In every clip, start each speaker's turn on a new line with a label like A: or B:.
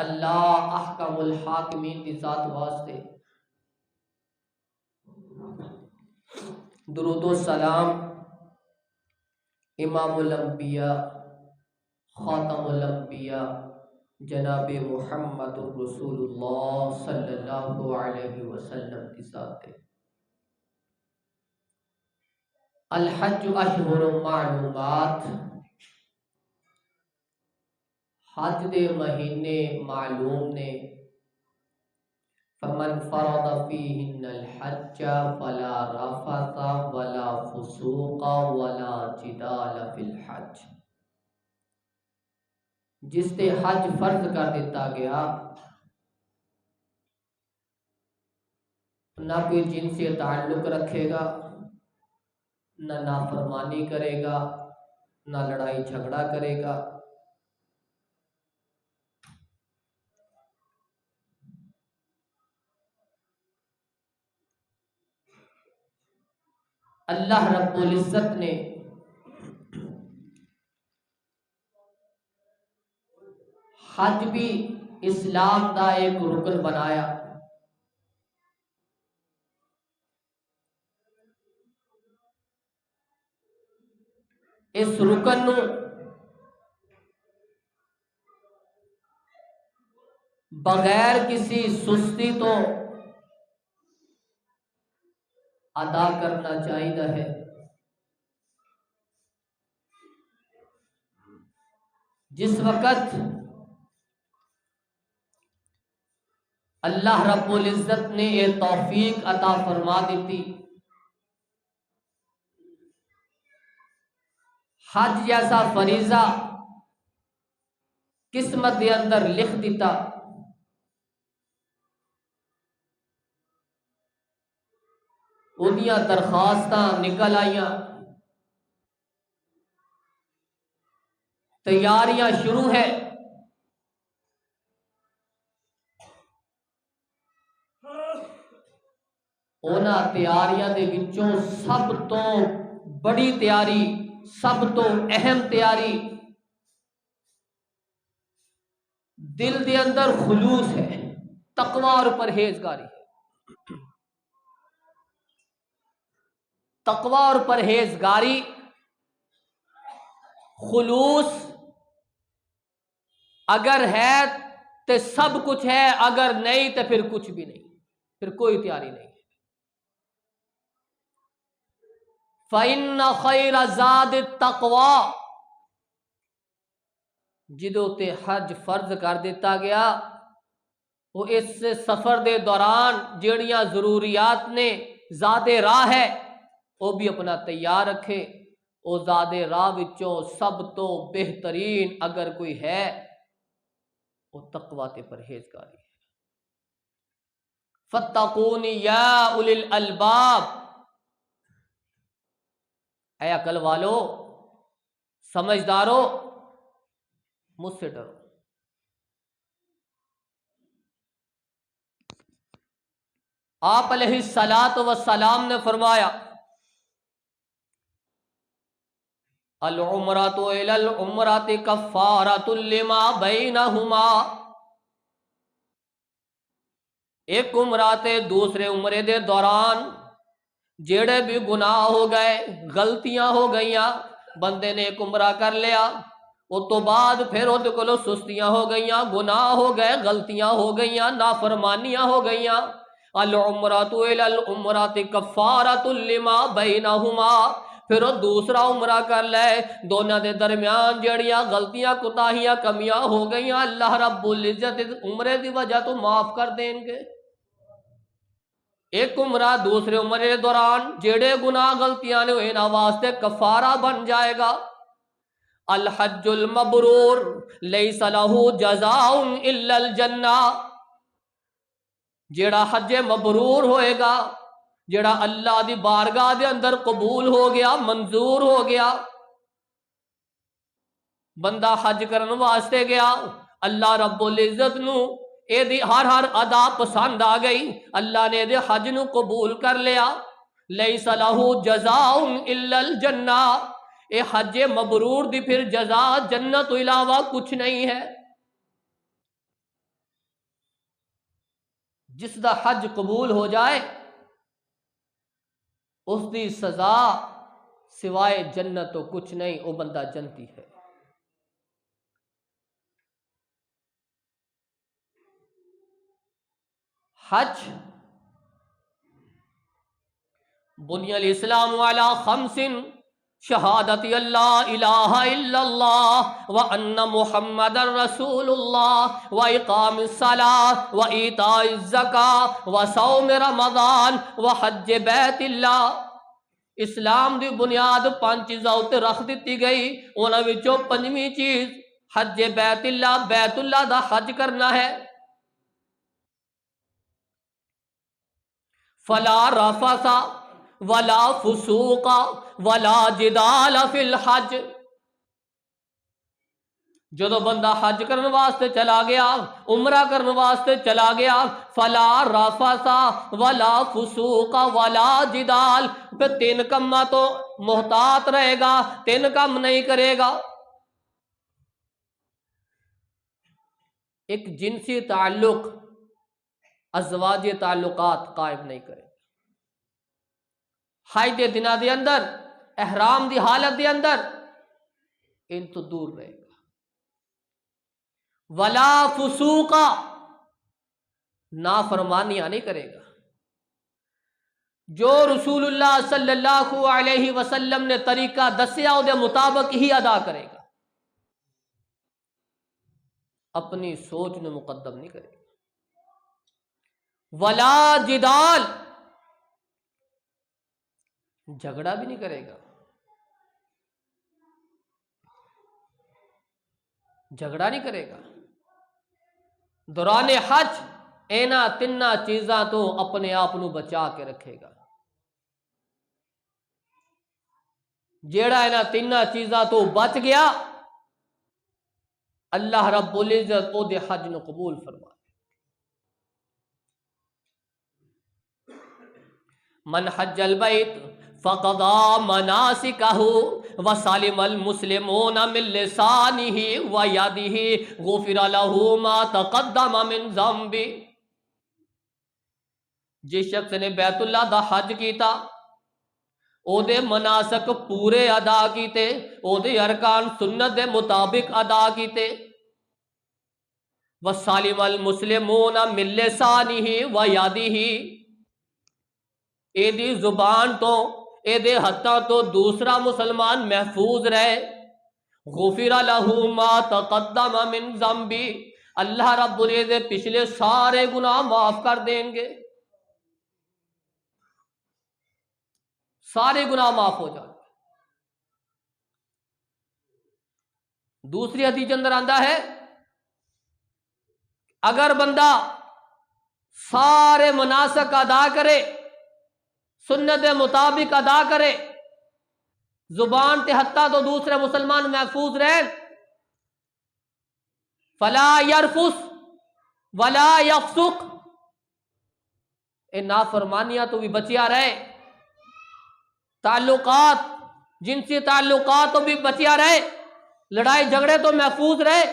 A: اللہ احکم الحاکمین دی ذات واسطے درود و سلام امام الانبیاء خاتم الانبیاء جناب محمد رسول اللہ صلی اللہ علیہ وسلم کی ذات ہے۔ الحج اشہر معلومات، حج دے مہینے معلوم نے۔ فمن فرض فیہن الحج فلا رفث ولا فسوق ولا جدال فی الحج، جس تے حج فرض کر دیتا گیا نہ کوئی جن سے تعلق رکھے گا، نہ نافرمانی کرے گا، نہ لڑائی جھگڑا کرے گا۔ اللہ رب العزت نے حج بھی اسلام کا ایک رکن بنایا۔ اس رکن نو بغیر کسی سستی تو ادا کرنا چاہیے ہے۔ جس وقت اللہ رب العزت نے یہ توفیق عطا فرما دیتی، حج جیسا فریضہ قسمت دے اندر لکھ دیتا، انہیاں درخواستاں نکل آئیاں، تیاریاں شروع ہے۔ اونا تیاریاں دے وچوں سب تو بڑی تیاری، سب تو اہم تیاری دل دے اندر خلوص ہے، تقوی اور پرہیزگاری ہے۔ تقوی اور پرہیزگاری، خلوص اگر ہے تو سب کچھ ہے، اگر نہیں تو پھر کچھ بھی نہیں، پھر کوئی تیاری نہیں۔ فَإِنَّ خَيْرَ زَادِ التَّقْوَى، جدوں تے حج فرض کر دیتا گیا، وہ اس سفر دے دوران جڑیاں ضروریات نے زاد راہ ہے وہ بھی اپنا تیار رکھے۔ وہ زاد راہ وچوں سب تو بہترین اگر کوئی ہے وہ تقوی تے پرہیزگاری ہے۔ فَاتَّقُونِ يَا أُولِي الْأَلْبَابِ، اے عقل والو، سمجھدارو، مجھ سے ڈرو۔ آپ علیہ الصلاۃ والسلام نے فرمایا العمرۃ الی العمرۃ کفارۃ لما بینہما، ایک عمرہ تے دوسرے عمرے دے دوران جڑے بھی گناہ ہو گئے، غلطیاں ہو گئیاں، بندے نے ایک عمرہ کر لیا، اس تو بعد پھر وہ کولو سستیاں ہو گئیاں، گناہ ہو گئے، غلطیاں ہو گئیاں، نافرمانیاں ہو گئیاں، العمرۃ الی العمرۃ کفارۃ لما بینہما، پھر وہ دوسرا عمرہ کر لے، دونوں دے درمیان جڑیاں غلطیاں کوتاہیاں کمیاں ہو گئیاں اللہ رب العزت عمرے دی وجہ تو معاف کر دیں گے۔ ایک عمرہ دوسرے عمرے کے دوران جڑے گناہ غلطیاں نے انہاں واسطے کفارہ بن جائے گا۔ الحج المبرور لیس لہ جزاء الا الجنہ، جڑا حج مبرور ہوئے گا، جڑا اللہ دی بارگاہ دے اندر قبول ہو گیا، منظور ہو گیا، بندہ حج کرن واسطے گیا، اللہ رب العزت نو اے دی ہر ادا پسند آ گئی، اللہ نے دے حج نو قبول کر لیا، لیس لہ جزاء الا الجنہ، اے حج مبرور دی پھر جزا جنت تو علاوہ کچھ نہیں ہے۔ جس دا حج قبول ہو جائے اس دی سزا سوائے جنت تو کچھ نہیں، وہ بندہ جنتی ہے۔ حج بنی الاسلام علی خمس، شہادت اللہ الہ الا اللہ وان محمد رسول اللہ واقام الصلاۃ وایتاء الزکاۃ وصوم رمضان وحج بیت اللہ۔ اسلام دی بنیاد 5 چیزاں تے رکھ دیتی گئی، انہاں وچوں 5ویں چیز حج بیت اللہ دا حج کرنا ہے۔ فلا رفث ولا فسوق ولا جدال فی الحج۔ جدو بندہ حج کرنے واسطے چلا گیا، عمرہ کرنے واسطے چلا گیا، فلا رفث ولا فسوق ولا جدال، پھر 3 کماں تو محتاط رہے گا، 3 کام نہیں کرے گا۔ ایک جنسی تعلق، ازواجی تعلقات قائم نہیں کرے، حج دے دنوں دے اندر، احرام دی حالت دے اندر ان تو دور رہے گا۔ ولا فسوق، نافرمانیاں نہیں کرے گا، جو رسول اللہ صلی اللہ علیہ وسلم نے طریقہ دسیا وہ دے مطابق ہی ادا کرے گا، اپنی سوچ نے مقدم نہیں کرے گا۔ ولا جدال، جھگڑا بھی نہیں کرے گا، جھگڑا نہیں کرے گا۔ دوران حج اینا 3 چیزاں تو اپنے آپ نو بچا کے رکھے گا۔ جیڑا اینا 3 چیزاں تو بچ گیا، اللہ رب العزت او دے حج نو قبول فرما۔ من حج البیت فقضى مناسكه وسلم المسلمون من لسانه ويده غفر له ما تقدم من ذنبه۔ جس شخص نے بیت اللہ دا حج کیتا، او دے مناسک پورے ادا کیتے، او دے ارکان سنت دے مطابق ادا کیتے، وسلم المسلمون من لسانه ويده، اے دی زبان تو اے دے ہتھاں تو دوسرا مسلمان محفوظ رہے۔ غفر له ما تقدم من ذنبی، اللہ رب العزت پچھلے سارے گناہ معاف کر دیں گے، سارے گناہ معاف ہو جائیں گے۔ دوسری حدیث اندر آندا ہے اگر بندہ سارے مناسک ادا کرے، سنت کے مطابق ادا کرے، زبان تے ہتھا تو دوسرے مسلمان محفوظ رہن، فلا یرفث ولا یفسق، اے نافرمانیاں تو بھی بچیا رہے، تعلقات، جنسی تعلقات تو بھی بچیا رہے، لڑائی جھگڑے تو محفوظ رہے۔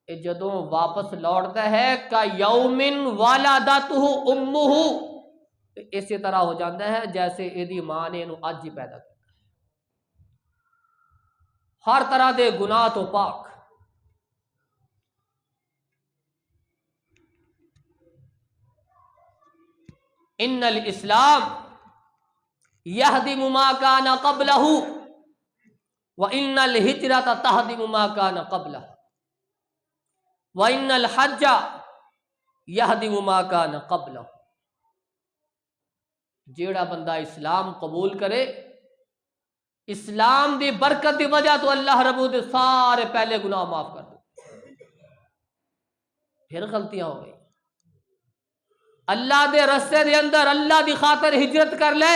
A: اے جدوں واپس لوٹتا ہے کا یوم والدتہ امہ، اسی طرح ہو جاتا ہے جیسے ایدی ماں نے انہوں آج ہی پیدا کیا، ہر طرح دے گناہ تو پاک۔ ان الاسلام یہدم ما کان قبلہ وان الہجرۃ تہدم ما کان قبلہ وان الحج یہدم ما کان قبلہ۔ جیڑا بندہ اسلام قبول کرے، اسلام دی برکت دی وجہ تو اللہ رب دے سارے پہلے گناہ معاف کر دے، پھر غلطیاں ہو گئی، اللہ دے رستے دے اندر اللہ دی خاطر ہجرت کر لے،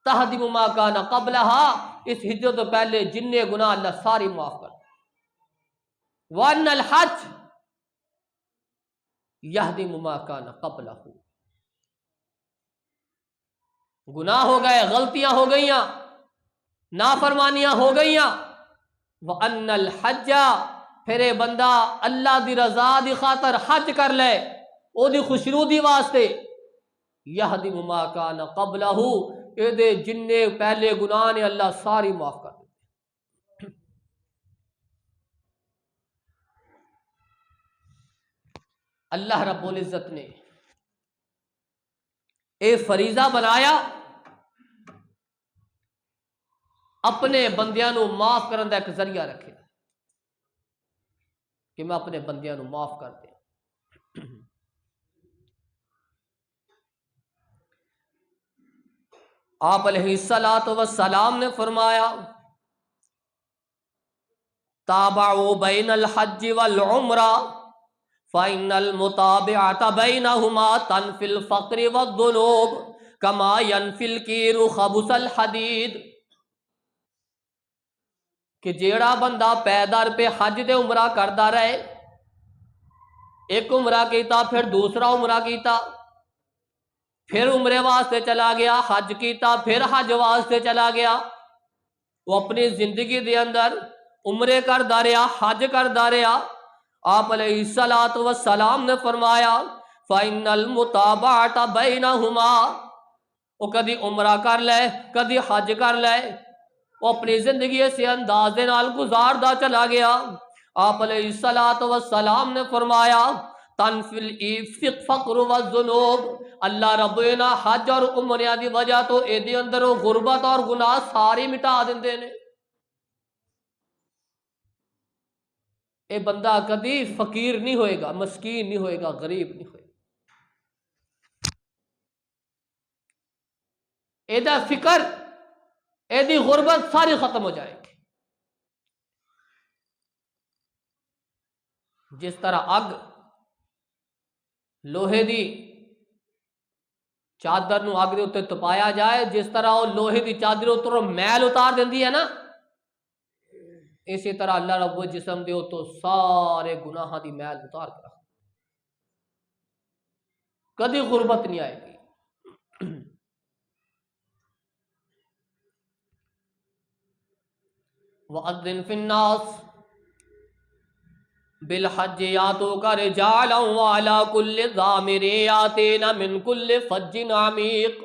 A: تہدم ما کان قبلہا، اس ہجرت تو پہلے جننے گناہ اللہ ساری معاف کر دے۔ وان الحج یہدم ما کان قبلہ، گناہ ہو گئے، غلطیاں ہو گئیاں، نافرمانیاں ہو گئیاں، وَأَنَّ الْحَجَّ، پھر یہ بندہ اللہ دی رضا دی خاطر حج کر لے او دی خوشنودی واسطے، یہدم ما کان قبلہ، اے دے جننے پہلے گناہ نے اللہ ساری معاف کر دے۔ اللہ رب العزت نے اے فریضہ بنایا اپنے بندیاں نو معاف کرن دا ایک ذریعہ رکھے کہ میں اپنے بندیاں نو معاف کر دیں۔ آپ علیہ الصلوۃ والسلام نے فرمایا تابعوا بین الحج والعمرہ فإن المتابعة بينهما تنفي الفقر والذنوب كما ينفي الكير خبث الحديد، کہ جیڑا بندہ پیدار پہ حج دے عمرہ کردا رہے، ایک عمرہ کیتا پھر دوسرا عمرہ کیتا، پھر عمرے واسطے چلا گیا، حج کیتا پھر حج واسطے چلا گیا، وہ اپنی زندگی دے اندر عمرے کردا رہا، حج کردا رہا۔ آپ علیہ الصلوۃ والسلام نے فرمایا فَإِنَّ الْمُتَابَعَةَ بَيْنَهُمَا، وہ کدی عمرہ کر لے کدی حج کر لے، وہ اپنی زندگی اسی انداز دے نال گزاردا چلا گیا۔ آپ علیہ الصلوۃ والسلام نے فرمایا تنفی الفقر والذنوب، اللہ رب نے حج اور عمرہ دی وجہ تو اے دے اندر غربت اور گناہ ساری مٹا دیندے نے۔ اے بندہ کدی فقیر نہیں ہوئے گا، مسکین نہیں ہوئے گا، غریب نہیں ہوئے گا۔ اے دا فکر، اے دی غربت ساری ختم ہو جائے گی۔ جس طرح اگ لوہے دی چادر نو اگ دے اتنے تپایا جائے، جس طرح وہ لوہے دی چادر اتروں میل اتار دیندی ہے نا، اسی طرح اللہ رب جسم دے تو سارے گناہ دی میل اتار کر کدی غربت نہیں آئے گی۔ وَأَذِّن فِي النَّاسِ بالحج یاتوک رجالا وعلی کل ضامر یاتین من کل فج عمیق۔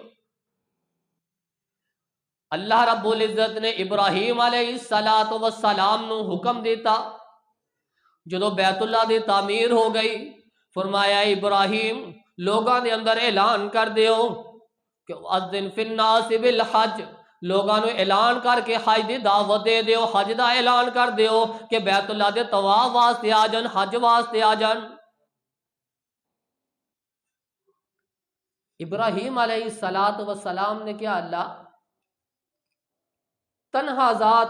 A: اللہ رب العزت نے ابراہیم علیہ السلام نو حکم دیتا جدو بیت اللہ دی تعمیر ہو گئی، فرمایا ابراہیم لوگاں دے اندر اعلان کر دیو کہ اذن فی الناس بالحج، لوگاں نو اعلان کر کے حج دی دعوت دے دیو، حج دا اعلان کر دیو کہ بیت اللہ دے طواف واسطے آ جان، حج واسطے آ جان۔ ابراہیم علیہ السلام نے کیا، اللہ تنہا ذات،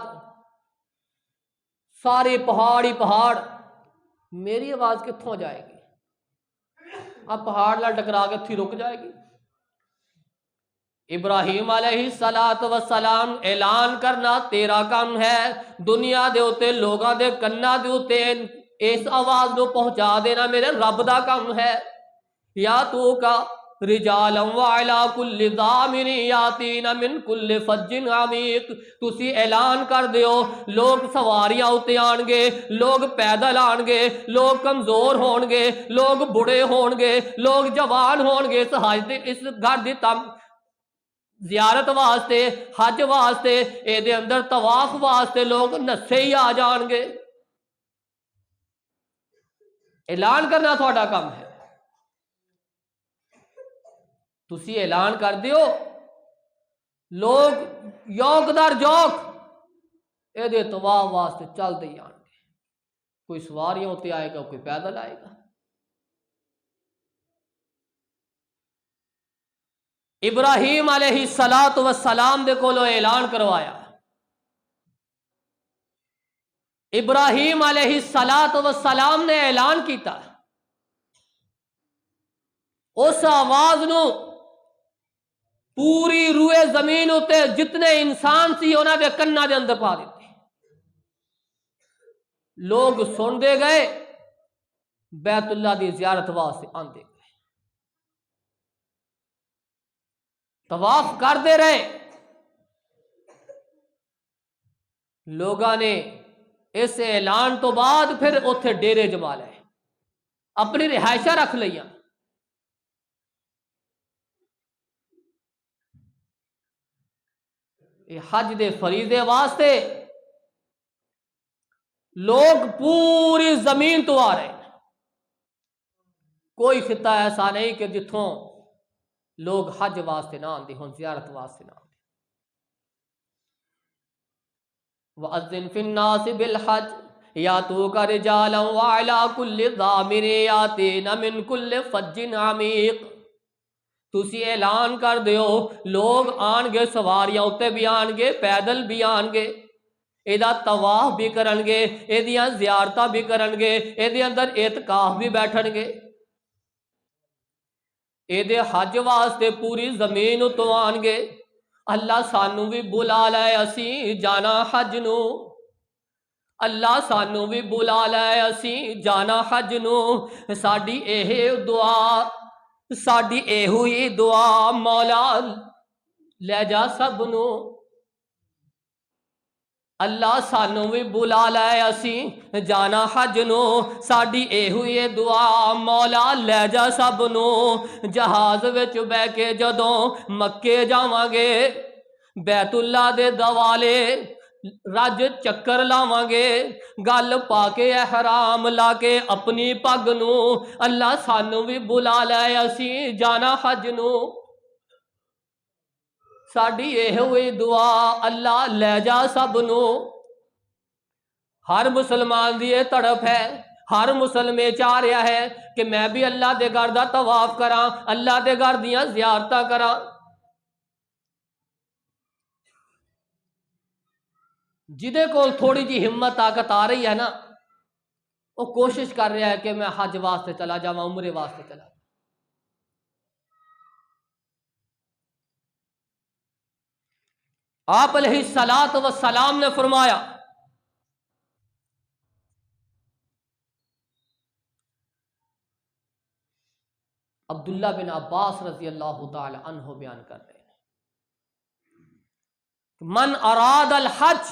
A: سارے پہاڑ ہی پہاڑ، میری آواز کتھوں جائے گی؟ اب پہاڑ نال ٹکرا کے تھی رک جائے گی؟ ابراہیم علیہ السلام اعلان کرنا تیرا کام ہے، دنیا دے اوتے لوگاں دے کنا دے اوتے اس آواز نو پہنچا دینا میرے رب دا کام ہے۔ یا تو کا رجالا وعلی کل ضامر یاتین من کل فج عمیق، تسی اعلان کر دیو لوگ سواریاں اتے آن گے، لوگ پیدل آن گے، لوگ کمزور ہون گے، لوگ بڑے ہون گے، لوگ جوان ہون گے، اس گھر دی زیارت واسطے، حج واسطے، اے دے اندر طواف واسطے لوگ نسے ہی آ جان گے۔ اعلان کرنا تھوڑا کام ہے، تسی اعلان کر دیو لوگ یوک در جوک اے دے طواف واسطے چل دے آن گے، کوئی سواریاں ہوتے آئے گا، کوئی پیدل آئے گا۔ ابراہیم علیہ السلام دے کولو اعلان کروایا، ابراہیم علیہ السلام نے اعلان کیتا، اس آواز نو پوری روئے زمین ہوتے جتنے انسان سی انہاں دے کنا دے اندر پا دیتے، لوگ سن دے گئے، بیت اللہ دی زیارت واسطے آندے گئے، طواف کر دے رہے، لوگاں نے اس اعلان تو بعد پھر اوتھے ڈیرے جما لے، اپنی رہائشاں رکھ لئیاں۔ حج دے فریضے واسطے لوگ پوری زمین تو آ رہے ہیں، کوئی خطہ ایسا نہیں کہ جتھوں لوگ حج واسطے نہ آندے ہوں، زیارت واسطے نہ آندے۔ وَأَذِّن فِي النَّاسِ بِالْحَجِّ يَأْتُوكَ رِجَالًا وَعَلَىٰ كُلِّ ضَامِرٍ يَأْتِينَ مِنْ كُلِّ فَجٍّ عَمِيقٍ، تسی اعلان کر دیو لوگ آن گے، سواریاں اتے بھی آن گے، پیدل بھی آن گے، ایدہ طواف بھی کرن گے، ایدیاں زیارتہ بھی کرن گے، ایدے اندر اعتکاف بھی بیٹھن گے، ایدے حج واسطے پوری زمین تو آن گے۔ اللہ سانو بھی بلا لے اسی جانا حج نو، اللہ سانو بھی بلا لے اسی جانا حج نو، ساڈی دعا، ساڈی ہوئی دعا مولا لے جا سب نو۔ اللہ سانو بھی بلا لے اسی جانا حج نو، ساڈی ہوئی دعا مولا لے جا سب نو۔ جہاز وچ بہ کے جدوں مکے جاواں گے، بیت اللہ دے دوالے رج چکر لاواں گے، گل پا کے احرام لا کے اپنی پگ نو، اللہ سانو بھی بلا لے اسی جانا حج نو۔ ساڈی ہوئی دعا اللہ لے جا سب نو۔ ہر مسلمان دی یہ تڑپ ہے، ہر مسلمے چاہ رہا ہے کہ میں بھی اللہ دے گھر دا طواف کراں، اللہ دے گھر دیاں زیارتاں کراں۔ جدے کول تھوڑی جی ہمت طاقت آ رہی ہے نا، وہ کوشش کر رہا ہے کہ میں حج واسطے چلا جاواں، عمرے واسطے چلا جاواں۔ آپ علیہ الصلوۃ والسلام نے فرمایا عبداللہ بن عباس رضی اللہ تعالی عنہ بیان کر رہے ہیں، من اراد الحج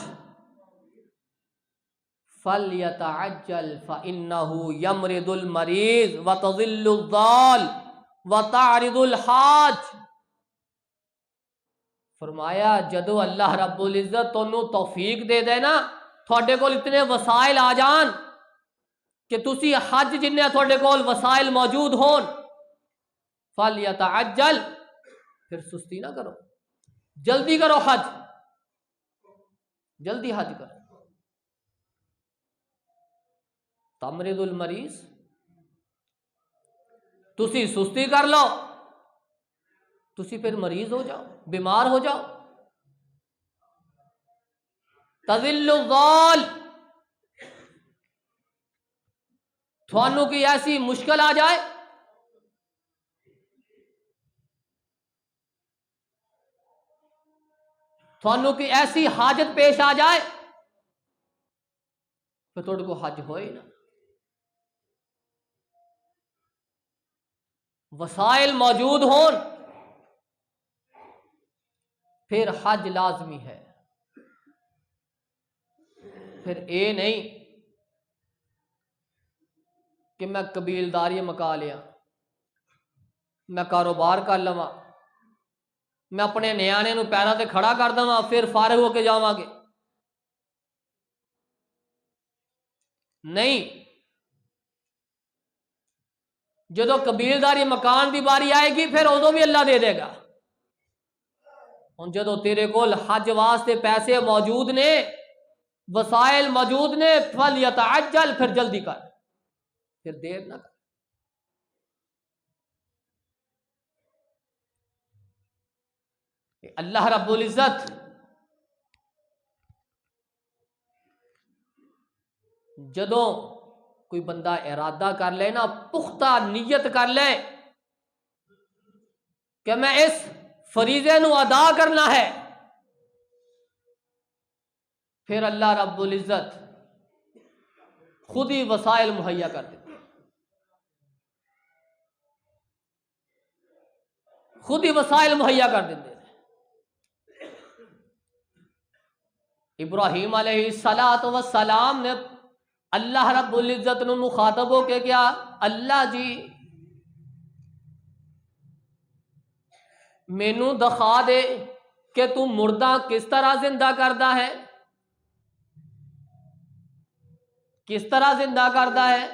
A: فَلْيَتَعَجَّلْ فَإِنَّهُ يَمْرِضُ الْمَرِيض وَتَضِلُّ الضَّالُ وَتَعْرِضُ الْحَاجِ۔ فرمایا جدو اللہ رب العزت تونوں توفیق دے دے نا، تھوڑے کول اتنے وسائل آ جان کہ تسی حج جنہیں تھوڑے کول وسائل موجود ہون، فَلْيَتَعَجَّلْ، پھر سستی نہ کرو، جلدی کرو حج، جلدی حج کرو۔ تمرض المریض، تسی سستی کر لو، تسی پھر مریض ہو جاؤ، بیمار ہو جاؤ۔ تذل الضال، تھانوں کی ایسی مشکل آ جائے تھانوں کی ایسی حاجت پیش آ جائے پھر تھوڑے کو حج ہوئے نا۔ وسائل موجود ہون پھر حج لازمی ہے، پھر اے نہیں کہ میں قبیلداری مکا لیا، میں کاروبار کر لواں، میں اپنے نیانے نو پیراں تے کھڑا کر دواں پھر فارغ ہو کے جاواں گے، نہیں۔ جدو قبیلداری مکان دی باری آئے گی پھر ادو بھی اللہ دے دے گا۔ ہن جدو تیرے کول حج واسطے پیسے موجود نے، وسائل موجود نے، فَلْيَتَعَجَّلْ، پھر جلدی کر، پھر دیر نہ کر۔ اللہ رب العزت جدوں کوئی بندہ ارادہ کر لے نا، پختہ نیت کر لے کہ میں اس فریضے نو ادا کرنا ہے، پھر اللہ رب العزت خود ہی وسائل مہیا کر دیتے، خود ہی وسائل مہیا کر دیتے۔ ابراہیم علیہ السلام نے اللہ رب العزت نو مخاطب ہو کے کیا، اللہ جی مینو دکھا دے کہ تو مردہ کس طرح زندہ کردا ہے، کس طرح زندہ کردا ہے۔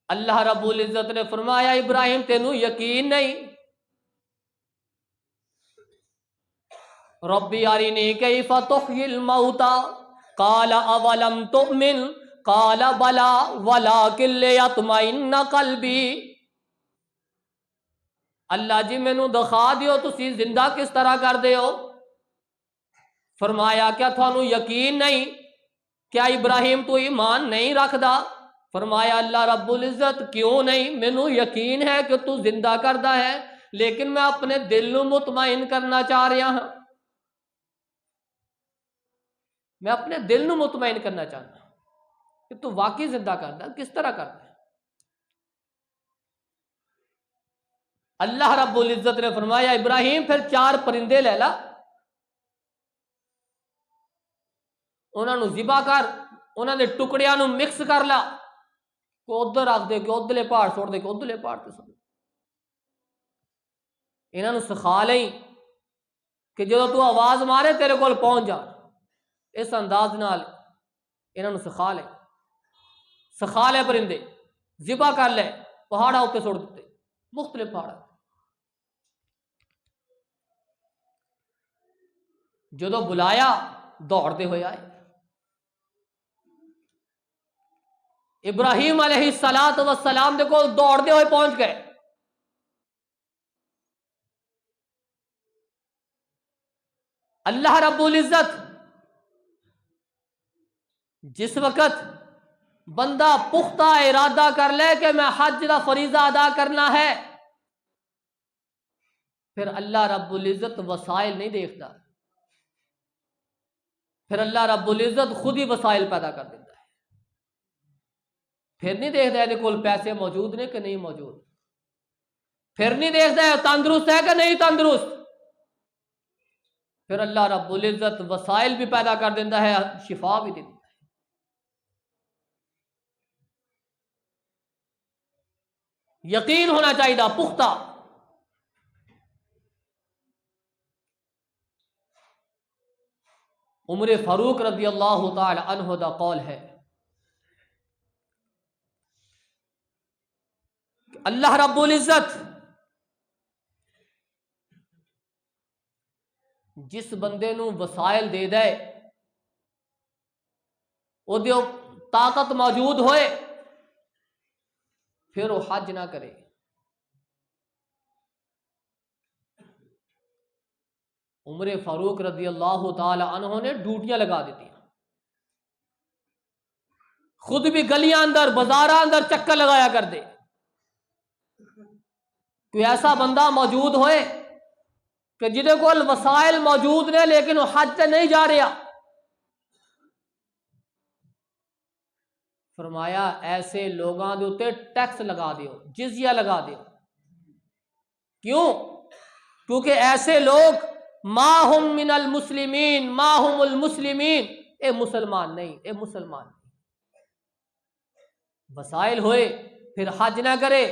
A: اللہ رب العزت نے فرمایا ابراہیم تینوں یقین نہیں، ربی ارینی کیف تحیی الموتى قال اولم تؤمن قال بلا ولکن لیطمئن قلبی، اللہ جی مینوں دکھا دیو تسی زندہ کس طرح کر دیو۔ فرمایا کیا تھانوں یقین نہیں، کیا ابراہیم تو ایمان نہیں رکھدا؟ فرمایا اللہ رب العزت کیوں نہیں، مینوں یقین ہے کہ تو زندہ کردا ہے، لیکن میں اپنے دل نو مطمئن کرنا چاہ رہا ہاں، میں اپنے دل نو مطمئن کرنا چاہتا ہوں کہ تو واقعی زندہ کردا، کس طرح کردا ہے۔ اللہ رب العزت نے فرمایا ابراہیم پھر 4 پرندے لے لا، انہاں نو ذبح کر، انہاں دے ٹکڑیاں نو مکس کر لا، کو ادھر رکھ دے، کہ ادھرلے پہاڑ چھوڑ دے، کہ ادھرلے پہاڑ تے چھوڑ دے، انہاں نو سکھا لئی کہ جدو تو آواز مارے تیرے کول پہنچ جا، اس انداز نال انہاں نو سکھا لے پرندے، ذبح کر لے، پہاڑاں اتنے سٹ دیتے، مختلف پہاڑ۔ جدو بلایا دوڑتے ہوئے آئے، ابراہیم علیہ السلام دے کول دوڑتے ہوئے پہنچ گئے۔ اللہ رب العزت جس وقت بندہ پختہ ارادہ کر لے کہ میں حج کا فریضہ ادا کرنا ہے، پھر اللہ رب العزت وسائل نہیں دیکھتا، پھر اللہ رب العزت خود ہی وسائل پیدا کر دیتا ہے۔ پھر نہیں دیکھتا ہے کول پیسے موجود نے کہ نہیں موجود، پھر نہیں دیکھتا ہے تندرست ہے کہ نہیں تندرست، پھر اللہ رب العزت وسائل بھی پیدا کر دیتا ہے، شفا بھی دیتا ہے۔ یقین ہونا چاہیے پختہ۔ عمر فاروق رضی اللہ تعالی عنہ دا قول ہے کہ اللہ رب العزت جس بندے نو وسائل دے دے، او دیو طاقت موجود ہوئے، پھر وہ حج نہ کرے، عمر فاروق رضی اللہ تعالی عنہ نے ڈیوٹیاں لگا دیتی، خود بھی گلیاں اندر بازاراں اندر چکر لگایا کر دے، کوئی ایسا بندہ موجود ہوئے کہ جہدے کول وسائل موجود نے لیکن وہ حج تے نہیں جا رہا، فرمایا ایسے لوگاں دے اوتے ٹیکس لگا دیو، جزیہ لگا دیو۔ کیوں؟ کیونکہ ایسے لوگ ما ہم من المسلمین، ما ہم المسلمین، اے مسلمان نہیں، اے مسلمان نہیں۔ وسائل ہوئے پھر حج نہ کرے،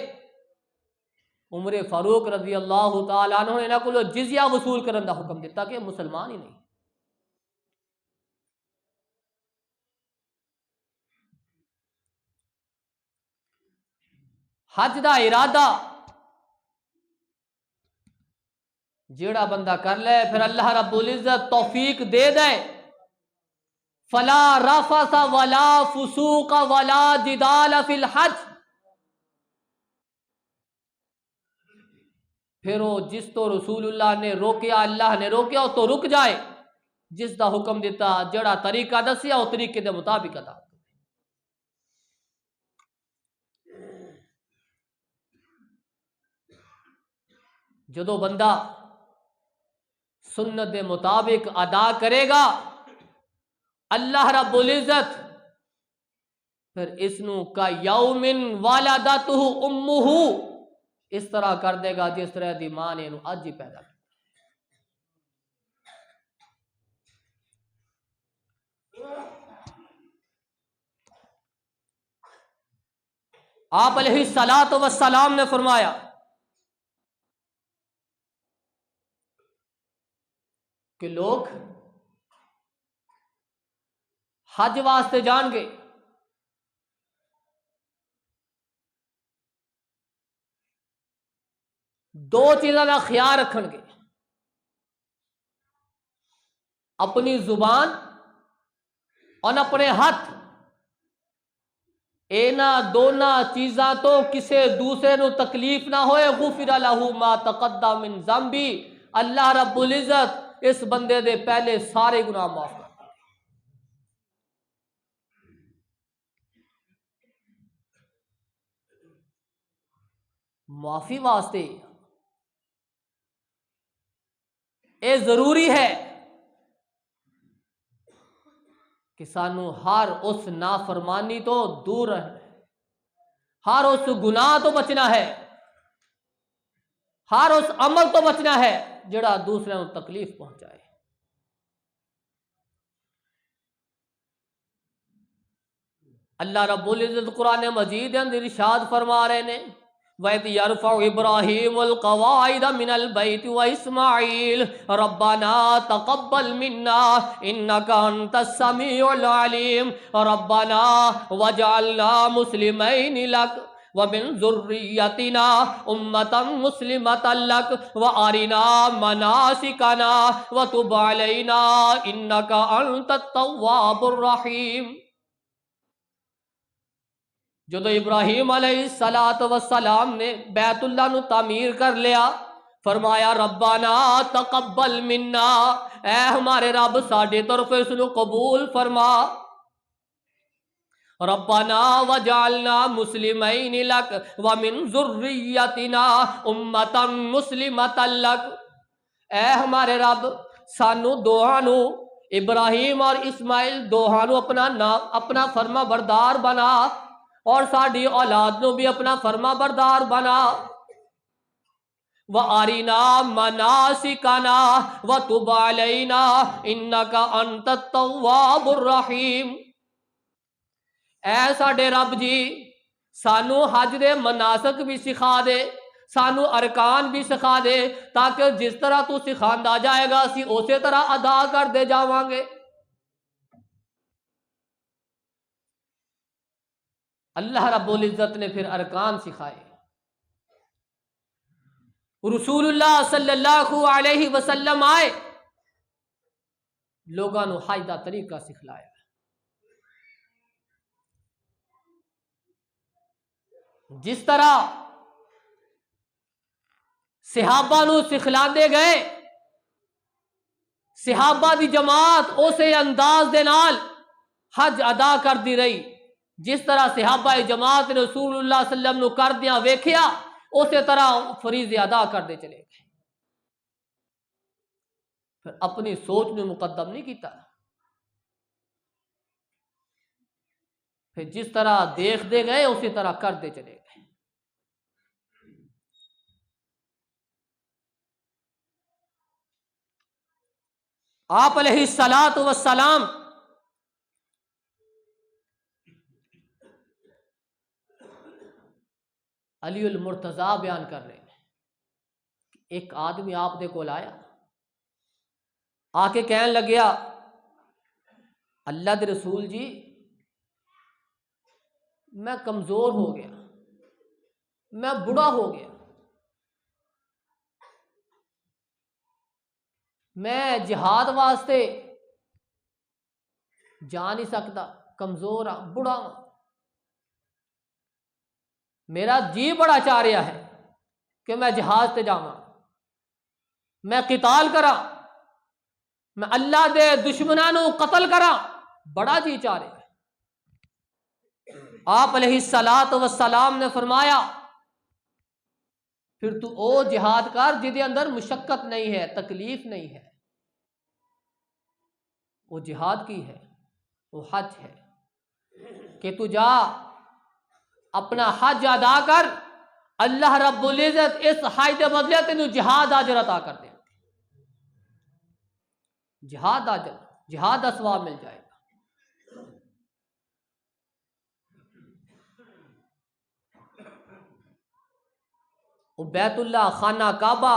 A: عمر فاروق رضی اللہ تعالی عنہ نے انہاں کولوں جزیہ وصول کرن دا حکم دیتا کہ مسلمان ہی نہیں۔ حج دا ارادہ جیڑا بندہ کر لے، پھر اللہ رب العزت توفیق دے دے، فلا رفث ولا فسوق ولا جدال فی الحج، پھر وہ جس تو رسول اللہ نے روکیا، اللہ نے روکیا، وہ تو رک جائے، جس دا حکم دیتا جڑا طریقہ دسیا وہ طریقے دے مطابق ادا۔ جدو بندہ سنت دے مطابق ادا کرے گا، اللہ رب العزت پھر اس نو کا یوم والدتہ امہ اس طرح کر دے گا جس طرح دی ماں نے انہوں اج ہی پیدا کیا۔ آپ علیہ الصلوۃ والسلام نے فرمایا کہ لوگ حج واسطے جان گے، دو چیزوں کا خیال رکھن گے، اپنی زبان اور اپنے ہاتھ، اینا دونا چیزاں تو کسے دوسرے نو تکلیف نہ ہوئے، غفر لہ ما تقدم من ذنبی، اللہ رب العزت اس بندے دے پہلے سارے گناہ معاف کر۔ معافی واسطے اے ضروری ہے کہ سانو ہر اس نافرمانی تو دور رہنا ہے، ہر اس گناہ تو بچنا ہے، ہر اس عمل تو بچنا ہے جڑا دوسرے کو تکلیف پہنچائے۔ اللہ رب العزت قرآن مجید اندر ارشاد فرما رہے نے وَإِذْ يَرْفَعُ إِبْرَاهِيمُ الْقَوَاعِدَ مِنَ الْبَيْتِ وَإِسْمَاعِيلُ رَبَّنَا تَقَبَّلْ مِنَّا إِنَّكَ أَنْتَ السَّمِيعُ الْعَلِيمُ رَبَّنَا وَاجْعَلْنَا مُسْلِمَيْنِ لَكَ وَمِنْ ذُرِّيَّتِنَا أُمَّةً مُسْلِمَةً لَكَ وَأَرِنَا مَنَاسِكَنَا وَتُبْ عَلَيْنَا إِنَّكَ أَنْتَ التَّوَّابُ الرَّحِيمُ۔ جدو ابراہیم علیہ السلام نے بیت اللہ نو تعمیر کر لیا، فرمایا ربنا تقبل منا، اے ہمارے رب ساڈے طرف اس نو قبول فرما، ربنا وجعلنا مسلمین لک ومن ذریتنا امتا مسلمتا لک، اے ہمارے رب سانو دوہاں نو، ابراہیم اور اسماعیل دوہاں نو اپنا فرما بردار بنا، اور ساڈی اولاد نو بھی اپنا فرما بردار بنا، وَأَرِنَا مَنَاسِكَنَا وَتُبْ عَلَيْنَا إِنَّكَ أَنْتَ التَّوَّابُ الرَّحِيمُ۔ اے ساڈے رب جی سانو حج دے مناسک بھی سکھا دے، سانو ارکان بھی سکھا دے، تاکہ جس طرح تو سکھاندا جائے گا اسی اسی طرح ادا کر دے جاواں گے۔ اللہ رب العزت نے پھر ارکان سکھائے، رسول اللہ صلی اللہ علیہ وسلم آئے، لوگاں نو حج دا طریقہ سکھلایا، جس طرح صحابہ نو سکھلاندے گئے، صحابہ دی جماعت اسے انداز دے نال حج ادا کر دی رہی، جس طرح صحابہ جماعت نے رسول اللہ صلی اللہ علیہ وسلم نو کردیاں ویکھیا اسی طرح فریضے ادا کرتے چلے گئے، پھر اپنی سوچ نے مقدم نہیں کیتا، پھر جس طرح دیکھتے گئے اسی طرح کرتے چلے گئے۔ آپ علیہ الصلوۃ والسلام علی المرتضیٰ بیان کر رہے ہیں، ایک آدمی آپ دے کول آیا، آ کے کہنے لگیا اللہ دے رسول جی میں کمزور ہو گیا، میں بوڑھا ہو گیا، میں جہاد واسطے جا نہیں سکتا، کمزور ہاں، بوڑھا ہاں، میرا جی بڑا چاہ رہا ہے کہ میں جہاد تے جاواں، میں قتال کراں، میں اللہ دے دشمناں نو قتل کراں، بڑا جی چاہ رہا ہے۔ آپ علیہ الصلوۃ والسلام نے فرمایا پھر تو او جہاد کر جدے اندر مشقت نہیں ہے، تکلیف نہیں ہے، وہ جہاد کی ہے، وہ حج ہے، کہ تو جا اپنا حج ادا کر، اللہ رب العزت اس حج دے بدلے تینوں جہاد اجر عطا کر دے، جہاد اجر، جہاد کا ثواب مل جائے گا۔ وہ بیت اللہ، خانہ کعبہ،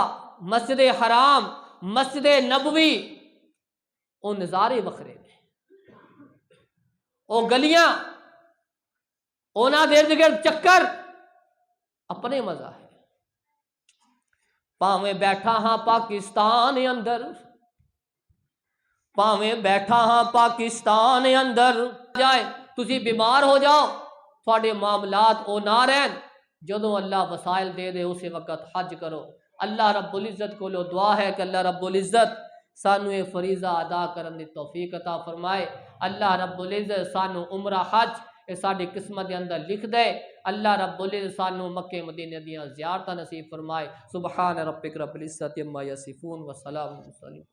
A: مسجد حرام، مسجد نبوی، وہ نظارے بکھرے نے، وہ گلیاں، اونا دیر گرد چکر اپنے مزہ ہے۔ پاویں بیٹھا ہاں پاکستان اندر، پاویں بیٹھا ہاں پاکستان اندر، جائے تسی بیمار ہو جاؤ، تھوڑے معاملات او نہ رہن، جدوں اللہ وسائل دے دے اسی وقت حج کرو۔ اللہ رب العزت کو لو دعا ہے کہ اللہ رب العزت سانو یہ فریضہ ادا کرنے دی توفیق عطا فرمائے۔ اللہ رب العزت سانو عمرہ حج یہ ساری قسمت دے اندر لکھ دے۔ اللہ رب العزت سانو مکہ مدینہ دیاں زیارتاں نصیب فرمائے۔ سبحان ربک رب العزت عما یصفون وسلام علی المرسلین۔